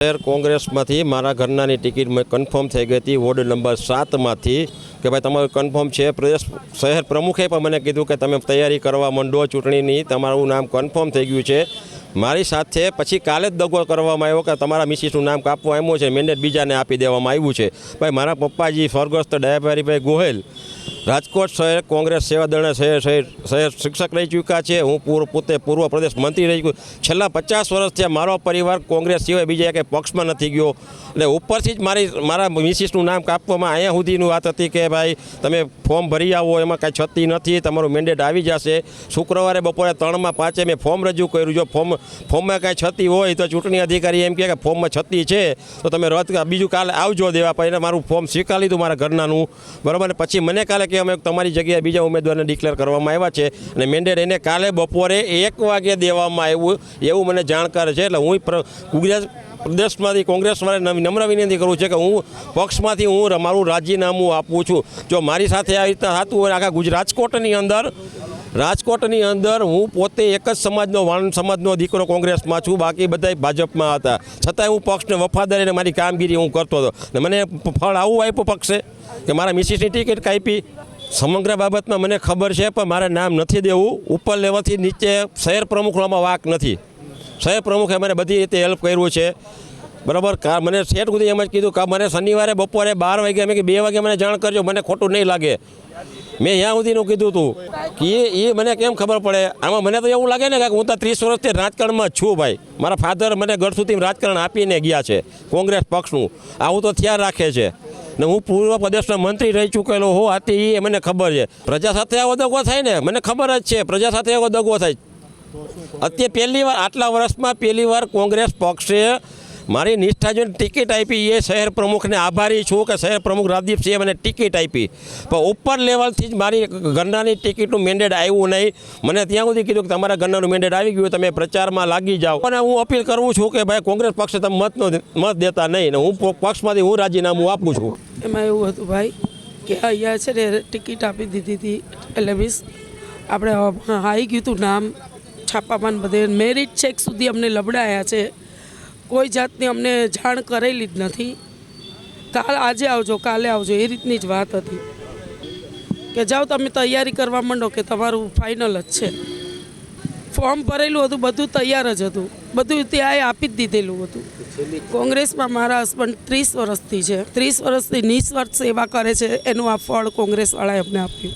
શહેર કોંગ્રેસમાંથી મારા ઘરનાની ટિકિટ કન્ફર્મ થઈ ગઈ હતી વોર્ડ નંબર 7માંથી કે ભાઈ તમારું કન્ફર્મ છે. પ્રદેશ શહેર પ્રમુખે પણ મને કીધું કે તમે તૈયારી કરવા માંડો ચૂંટણીની, તમારું નામ કન્ફર્મ થઈ ગયું છે. મારી સાથે પછી કાલે જ દગો કરવામાં આવ્યો કે તમારા મિસિસનું નામ કાપવામાં આવ્યું છે, મેન્ડેટ બીજાને આપી દેવામાં આવ્યું છે. ભાઈ મારા પપ્પાજી સ્વર્ગસ્થ દયાભાઈભાઈ ગોહેલ રાજકોટ શહેર કોંગ્રેસ સેવાદળના શહેર શિક્ષક રહી ચૂક્યા છે. હું પોતે પૂર્વ પ્રદેશ મંત્રી રહી ચૂક્યો. છેલ્લા 50 વર્ષથી મારો પરિવાર કોંગ્રેસ સિવાય બીજા કંઈ પક્ષમાં નથી ગયો. એટલે ઉપરથી જ મારા મિસિસનું નામ કાપવામાં અહીંયા સુધીની વાત હતી કે ભાઈ તમે ફોર્મ ભરી આવો, એમાં કાંઈ છતી નથી, તમારું મેન્ડેટ આવી જશે. શુક્રવારે બપોરે 3:05 મેં ફોર્મ રજૂ કર્યું. જો ફોર્મમાં કાંઈ છતી હોય તો ચૂંટણી અધિકારી એમ કહે કે ફોર્મમાં છતી છે તો તમે રદ બીજું કાલે આવજો દેવા. પછી મારું ફોર્મ સ્વીકારી લીધું મારા ઘરનાનું, બરાબર. પછી મને કાલે કે અમે તમારી જગ્યાએ બીજા ઉમેદવારને ડિક્લેર કરવામાં આવ્યા છે અને મેન્ડેટ એને કાલે બપોરે 1 વાગે દેવામાં આવ્યું એવું મને જાણકાર છે. એટલે હું ગુજરાત પ્રદેશમાંથી કોંગ્રેસવાળા નમ્ર વિનંતી કરું છું કે હું પક્ષમાંથી મારું રાજીનામું આપું છું. જો મારી સાથે આવી રીતના થતું હોય આખા રાજકોટની અંદર હું પોતે એક જ સમાજનો વાણંદ સમાજનો દીકરો કોંગ્રેસમાં છું, બાકી બધા ભાજપમાં હતા. છતાંય હું પક્ષને વફાદારી અને મારી કામગીરી હું કરતો હતો ને મને ફળ આવું આપ્યું પક્ષે કે મારા મિસિસની ટિકિટ કાપી. સમગ્ર બાબતમાં મને ખબર છે પણ મારે નામ નથી દેવું. ઉપર લેવલથી નીચે શહેર પ્રમુખમાં વાક નથી. શહેર પ્રમુખે મને બધી રીતે હેલ્પ કર્યું છે, બરાબર. મને સેટ સુધી એમ જ કીધું કે મને શનિવારે બપોરે 12 વાગે મેં કે 2 વાગે મને જાણ કરજો, મને ખોટું નહીં લાગે. મેં ત્યાં સુધીનું કીધું હતું કે એ મને કેમ ખબર પડે. આમાં મને તો એવું લાગે ને કે હું તો 30 વર્ષથી રાજકારણમાં જ છું ભાઈ. મારા ફાધર મને ઘર સુધી રાજકારણ આપીને ગયા છે કોંગ્રેસ પક્ષનું. આવું તો થયા રાખે છે ને હું પૂર્વ પ્રદેશના મંત્રી રહી ચૂકેલો હો આથી એ મને ખબર છે. પ્રજા સાથે આવો દગો થાય ને મને ખબર જ છે, પ્રજા સાથે આવો દગો થાય. અત્યારે પહેલી વાર આટલા વર્ષમાં પહેલી વાર કોંગ્રેસ પક્ષે મારી નિષ્ઠા જોઈને ટિકિટ આપી. એ શહેર પ્રમુખને આભારી છું કે શહેર પ્રમુખ રાજદીપસિંહે મને ટિકિટ આપી. પણ ઉપર લેવલથી જ મારી ઘરનાની ટિકિટનું મેન્ડેટ આવ્યું નહીં. મને ત્યાં સુધી કીધું કે તમારા ઘરનાનું મેન્ડેટ આવી ગયું, તમે પ્રચારમાં લાગી જાઓ. અને હું અપીલ કરું છું કે ભાઈ કોંગ્રેસ પક્ષે તમે મત દેતા નહીં ને હું પક્ષમાંથી હું રાજીનામું આપું છું. એમાં એવું હતું ભાઈ કે અહીંયા છે ને ટિકિટ આપી દીધી હતી એટલે મીન્સ આપણે આવી ગયું હતું નામ છાપામાં બધે. મેરિટ ચેક સુધી અમને લબડાયા છે, કોઈ જાતની અમને જાણ કરેલી જ નથી. આજે આવજો કાલે આવજો એ રીતની જ વાત હતી કે જાઓ તમે તૈયારી કરવા માંડો કે તમારું ફાઇનલ જ છે. ફોર્મ ભરેલું હતું, બધું તૈયાર જ હતું, બધું ત્યાં આપી જ દીધેલું હતું. કોંગ્રેસમાં મારા હસબન્ડ 30 વર્ષથી છે, 30 વર્ષથી નિસ્વાર્થ સેવા કરે છે, એનું આ ફળ કોંગ્રેસવાળાએ અમને આપ્યું.